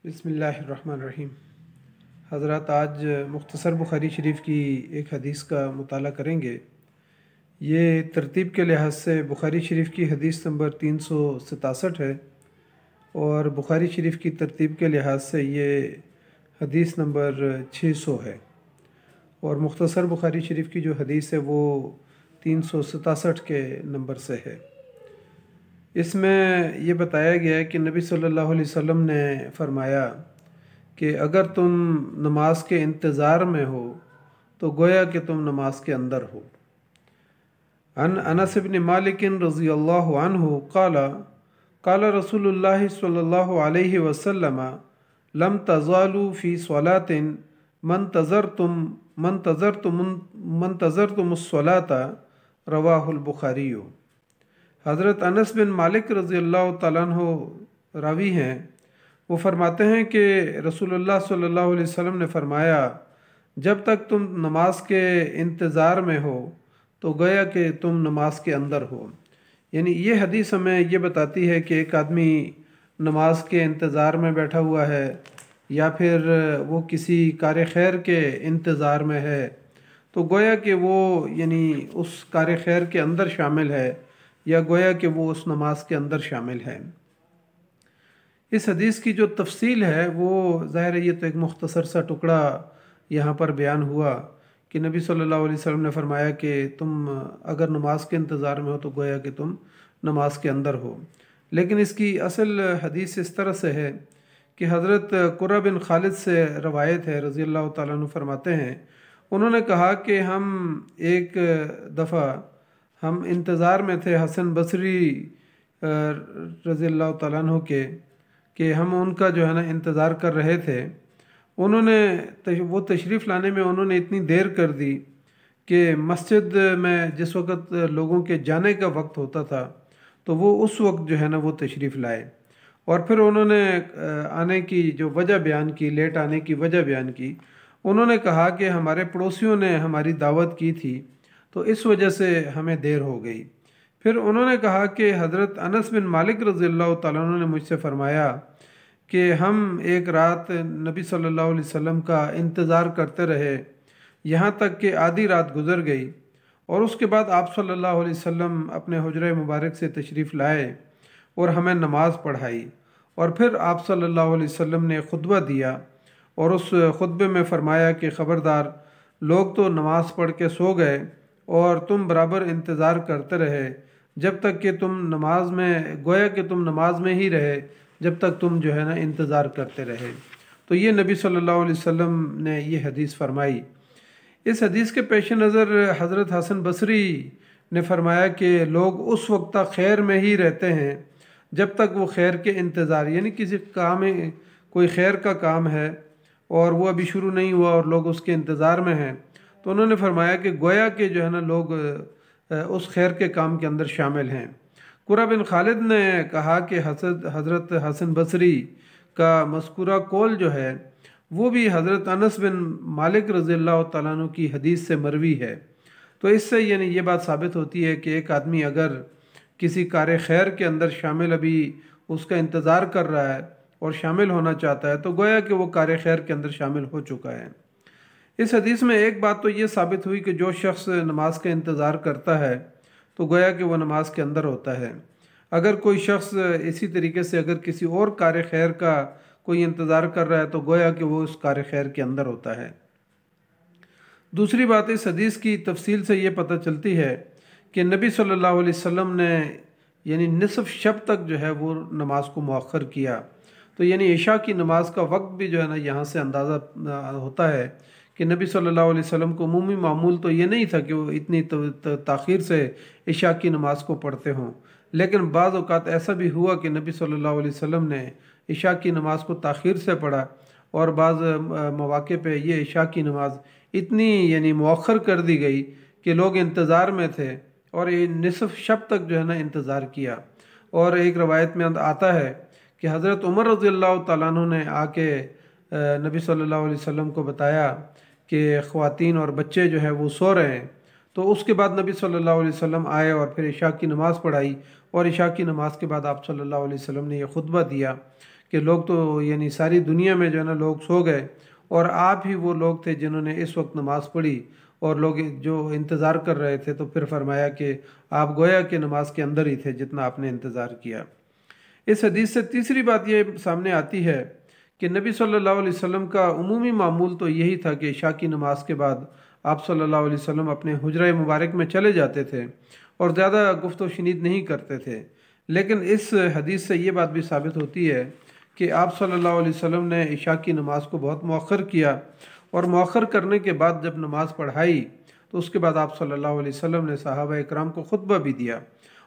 بسم اللہ الرحمن الرحیم۔ حضرات، آج مختصر بخاری شریف کی ایک حدیث کا مطالعہ کریں گے۔ یہ ترتیب کے لحاظ سے بخاری شریف کی حدیث نمبر 367 ہے، اور بخاری شریف کی ترتیب کے لحاظ سے یہ حدیث نمبر 600 ہے، اور مختصر بخاری شریف کی جو حدیث ہے وہ 367 کے نمبر سے ہے۔ اس میں یہ بتایا گیا ہے کہ نبی صلی اللہ علیہ وسلم نے فرمایا کہ اگر تم نماز کے انتظار میں ہو تو گویا کہ تم نماز کے اندر ہو۔ عن انس بن مالک رضی اللہ عنہ قال قال رسول اللہ صلی اللہ علیہ وسلم لم تزالوا فی صلاۃ منتظرتم الصلاۃ رواہ البخاری۔ حضرت انس بن مالک رضی اللہ تعالیٰ عنہ راوی ہیں، وہ فرماتے ہیں کہ رسول اللہ صلی اللہ علیہ وسلم نے فرمایا جب تک تم نماز کے انتظار میں ہو تو گویا کہ تم نماز کے اندر ہو۔ یعنی یہ حدیث ہمیں یہ بتاتی ہے کہ ایک آدمی نماز کے انتظار میں بیٹھا ہوا ہے، یا پھر وہ کسی کار خیر کے انتظار میں ہے، تو گویا کہ وہ یعنی اس کار خیر کے اندر شامل ہے، یا گویا کہ وہ اس نماز کے اندر شامل ہے۔ اس حدیث کی جو تفصیل ہے وہ ظاہر ہے، یہ تو ایک مختصر سا ٹکڑا یہاں پر بیان ہوا کہ نبی صلی اللہ علیہ وسلم نے فرمایا کہ تم اگر نماز کے انتظار میں ہو تو گویا کہ تم نماز کے اندر ہو۔ لیکن اس کی اصل حدیث اس طرح سے ہے کہ حضرت قرہ بن خالد سے روایت ہے، رضی اللہ تعالیٰ عنہ فرماتے ہیں، انہوں نے کہا کہ ہم ایک دفعہ ہم انتظار میں تھے حسن بصری رضی اللہ تعالیٰ عنہ کے، کہ ہم ان کا جو ہے نا انتظار کر رہے تھے۔ انہوں نے وہ تشریف لانے میں انہوں نے اتنی دیر کر دی کہ مسجد میں جس وقت لوگوں کے جانے کا وقت ہوتا تھا تو وہ اس وقت جو ہے نا وہ تشریف لائے، اور پھر انہوں نے آنے کی جو وجہ بیان کی، لیٹ آنے کی وجہ بیان کی۔ انہوں نے کہا کہ ہمارے پڑوسیوں نے ہماری دعوت کی تھی تو اس وجہ سے ہمیں دیر ہو گئی۔ پھر انہوں نے کہا کہ حضرت انس بن مالک رضی اللہ تعالیٰ عنہ نے مجھ سے فرمایا کہ ہم ایک رات نبی صلی اللہ علیہ وسلم کا انتظار کرتے رہے یہاں تک کہ آدھی رات گزر گئی، اور اس کے بعد آپ صلی اللہ علیہ وسلم اپنے حجرہ مبارک سے تشریف لائے اور ہمیں نماز پڑھائی، اور پھر آپ صلی اللہ علیہ وسلم نے خطبہ دیا، اور اس خطبے میں فرمایا کہ خبردار، لوگ تو نماز پڑھ کے سو گئے اور تم برابر انتظار کرتے رہے جب تک کہ تم نماز میں، گویا کہ تم نماز میں ہی رہے جب تک تم جو ہے نا انتظار کرتے رہے۔ تو یہ نبی صلی اللہ علیہ وسلم نے یہ حدیث فرمائی۔ اس حدیث کے پیش نظر حضرت حسن بصری نے فرمایا کہ لوگ اس وقت تک خیر میں ہی رہتے ہیں جب تک وہ خیر کے انتظار، یعنی کسی کام، کوئی خیر کا کام ہے اور وہ ابھی شروع نہیں ہوا اور لوگ اس کے انتظار میں ہیں، تو انہوں نے فرمایا کہ گویا کہ جو ہے نا لوگ اس خیر کے کام کے اندر شامل ہیں۔ قرہ بن خالد نے کہا کہ حضرت حسن بصری کا مذکورہ قول جو ہے وہ بھی حضرت انس بن مالک رضی اللہ تعالیٰ عنہ کی حدیث سے مروی ہے۔ تو اس سے یعنی یہ بات ثابت ہوتی ہے کہ ایک آدمی اگر کسی کار خیر کے اندر شامل، ابھی اس کا انتظار کر رہا ہے اور شامل ہونا چاہتا ہے، تو گویا کہ وہ کار خیر کے اندر شامل ہو چکا ہے۔ اس حدیث میں ایک بات تو یہ ثابت ہوئی کہ جو شخص نماز کا انتظار کرتا ہے تو گویا کہ وہ نماز کے اندر ہوتا ہے۔ اگر کوئی شخص اسی طریقے سے اگر کسی اور کار خیر کا کوئی انتظار کر رہا ہے تو گویا کہ وہ اس کار خیر کے اندر ہوتا ہے۔ دوسری بات، اس حدیث کی تفصیل سے یہ پتہ چلتی ہے کہ نبی صلی اللہ علیہ وسلم نے یعنی نصف شب تک جو ہے وہ نماز کو مؤخر کیا۔ تو یعنی عشاء کی نماز کا وقت بھی جو ہے نا یہاں سے اندازہ ہوتا ہے کہ نبی صلی اللہ علیہ وسلم کو عمومی معمول تو یہ نہیں تھا کہ وہ اتنی تاخیر سے عشاء کی نماز کو پڑھتے ہوں، لیکن بعض اوقات ایسا بھی ہوا کہ نبی صلی اللہ علیہ وسلم نے عشاء کی نماز کو تاخیر سے پڑھا، اور بعض مواقع پہ یہ عشاء کی نماز اتنی یعنی مؤخر کر دی گئی کہ لوگ انتظار میں تھے اور یہ نصف شب تک جو ہے نا انتظار کیا۔ اور ایک روایت میں آتا ہے کہ حضرت عمر رضی اللہ تعالیٰ عنہ نے آ کے نبی صلی اللہ علیہ وسلم کو بتایا کہ خواتین اور بچے جو ہیں وہ سو رہے ہیں، تو اس کے بعد نبی صلی اللہ علیہ وسلم آئے اور پھر عشاء کی نماز پڑھائی، اور عشاء کی نماز کے بعد آپ صلی اللہ علیہ وسلم نے یہ خطبہ دیا کہ لوگ تو یعنی ساری دنیا میں جو ہے نا لوگ سو گئے اور آپ ہی وہ لوگ تھے جنہوں نے اس وقت نماز پڑھی، اور لوگ جو انتظار کر رہے تھے، تو پھر فرمایا کہ آپ گویا کہ نماز کے اندر ہی تھے جتنا آپ نے انتظار کیا۔ اس حدیث سے تیسری بات یہ سامنے آتی ہے کہ نبی صلی اللہ علیہ وسلم کا عمومی معمول تو یہی تھا کہ عشاء کی نماز کے بعد آپ صلی اللہ علیہ وسلم اپنے حجرہ مبارک میں چلے جاتے تھے اور زیادہ گفت و شنید نہیں کرتے تھے۔ لیکن اس حدیث سے یہ بات بھی ثابت ہوتی ہے کہ آپ صلی اللہ علیہ وسلم نے عشاء کی نماز کو بہت مؤخر کیا، اور مؤخر کرنے کے بعد جب نماز پڑھائی تو اس کے بعد آپ صلی اللہ علیہ وسلم نے صحابہ اکرام کو خطبہ بھی دیا،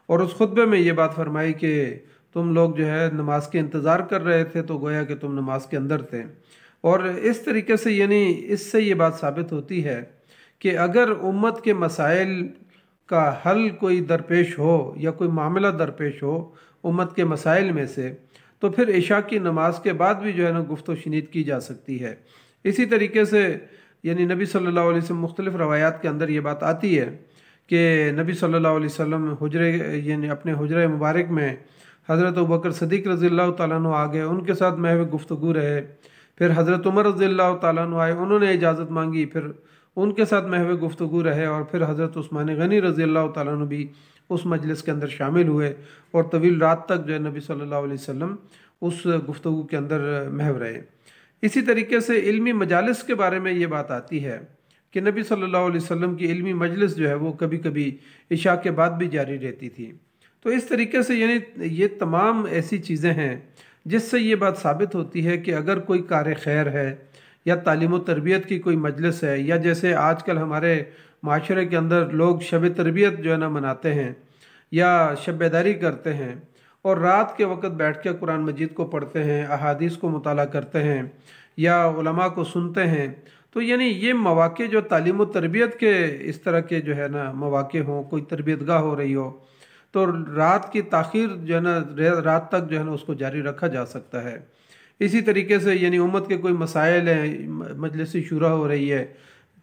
اور اس خطبے میں یہ بات فرمائی کہ تم لوگ جو ہے نماز کے انتظار کر رہے تھے تو گویا کہ تم نماز کے اندر تھے۔ اور اس طریقے سے یعنی اس سے یہ بات ثابت ہوتی ہے کہ اگر امت کے مسائل کا حل کوئی درپیش ہو یا کوئی معاملہ درپیش ہو امت کے مسائل میں سے، تو پھر عشاء کی نماز کے بعد بھی جو ہے نا گفت و شنید کی جا سکتی ہے۔ اسی طریقے سے یعنی نبی صلی اللہ علیہ وسلم مختلف روایات کے اندر یہ بات آتی ہے کہ نبی صلی اللہ علیہ وسلم یعنی اپنے حجرہ مبارک میں حضرت ابوبکر صدیق رضی اللہ تعالیٰ عنہ آ گئے، ان کے ساتھ محو گفتگو رہے، پھر حضرت عمر رضی اللہ تعالیٰ عنہ آئے، انہوں نے اجازت مانگی، پھر ان کے ساتھ محو گفتگو رہے، اور پھر حضرت عثمان غنی رضی اللہ تعالیٰ عنہ بھی اس مجلس کے اندر شامل ہوئے، اور طویل رات تک جو ہے نبی صلی اللہ علیہ وسلم اس گفتگو کے اندر محو رہے۔ اسی طریقے سے علمی مجالس کے بارے میں یہ بات آتی ہے کہ نبی صلی اللہ علیہ وسلم کی علمی مجلس جو ہے وہ کبھی کبھی عشاء کے بعد بھی جاری رہتی تھی۔ تو اس طریقے سے یعنی یہ تمام ایسی چیزیں ہیں جس سے یہ بات ثابت ہوتی ہے کہ اگر کوئی کار خیر ہے یا تعلیم و تربیت کی کوئی مجلس ہے، یا جیسے آج کل ہمارے معاشرے کے اندر لوگ شب تربیت جو ہے نا مناتے ہیں یا شب بیداری کرتے ہیں، اور رات کے وقت بیٹھ کے قرآن مجید کو پڑھتے ہیں، احادیث کو مطالعہ کرتے ہیں یا علماء کو سنتے ہیں، تو یعنی یہ مواقع جو تعلیم و تربیت کے اس طرح کے جو ہے نا مواقع ہوں، کوئی تربیت گاہ ہو رہی ہو، تو رات کی تاخیر جو ہے نا رات تک جو ہے نا اس کو جاری رکھا جا سکتا ہے۔ اسی طریقے سے یعنی امت کے کوئی مسائل ہیں، مجلس شورا ہو رہی ہے،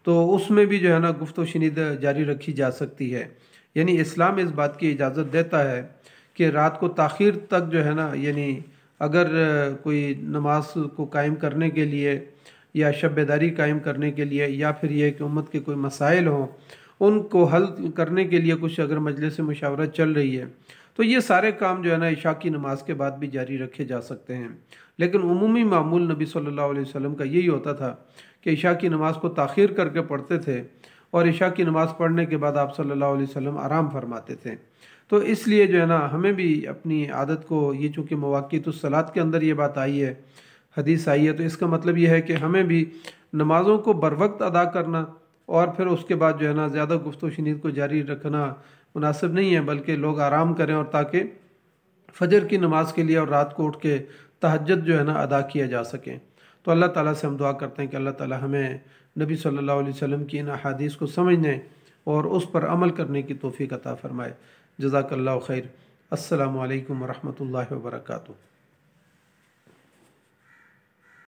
تو اس میں بھی جو ہے نا گفت و شنید جاری رکھی جا سکتی ہے۔ یعنی اسلام اس بات کی اجازت دیتا ہے کہ رات کو تاخیر تک جو ہے نا یعنی اگر کوئی نماز کو قائم کرنے کے لیے یا شب بیداری قائم کرنے کے لیے، یا پھر یہ کہ امت کے کوئی مسائل ہوں ان کو حل کرنے کے لیے کچھ اگر مجلس مشاورت چل رہی ہے، تو یہ سارے کام جو ہے نا عشاء کی نماز کے بعد بھی جاری رکھے جا سکتے ہیں۔ لیکن عمومی معمول نبی صلی اللہ علیہ وسلم کا یہی ہوتا تھا کہ عشاء کی نماز کو تاخیر کر کے پڑھتے تھے، اور عشاء کی نماز پڑھنے کے بعد آپ صلی اللہ علیہ وسلم آرام فرماتے تھے۔ تو اس لیے جو ہے نا ہمیں بھی اپنی عادت کو، یہ چونکہ مواقیت الصلاۃ کے اندر یہ بات آئی ہے، حدیث آئی ہے، تو اس کا مطلب یہ ہے کہ ہمیں بھی نمازوں کو بر وقت ادا کرنا، اور پھر اس کے بعد جو ہے نا زیادہ گفت و شنید کو جاری رکھنا مناسب نہیں ہے، بلکہ لوگ آرام کریں، اور تاکہ فجر کی نماز کے لیے اور رات کو اٹھ کے تہجد جو ہے نا ادا کیا جا سکیں۔ تو اللہ تعالیٰ سے ہم دعا کرتے ہیں کہ اللہ تعالیٰ ہمیں نبی صلی اللہ علیہ وسلم کی ان احادیث کو سمجھنے اور اس پر عمل کرنے کی توفیق عطا فرمائے۔ جزاک اللہ خیر۔ السلام علیکم ورحمۃ اللہ وبرکاتہ۔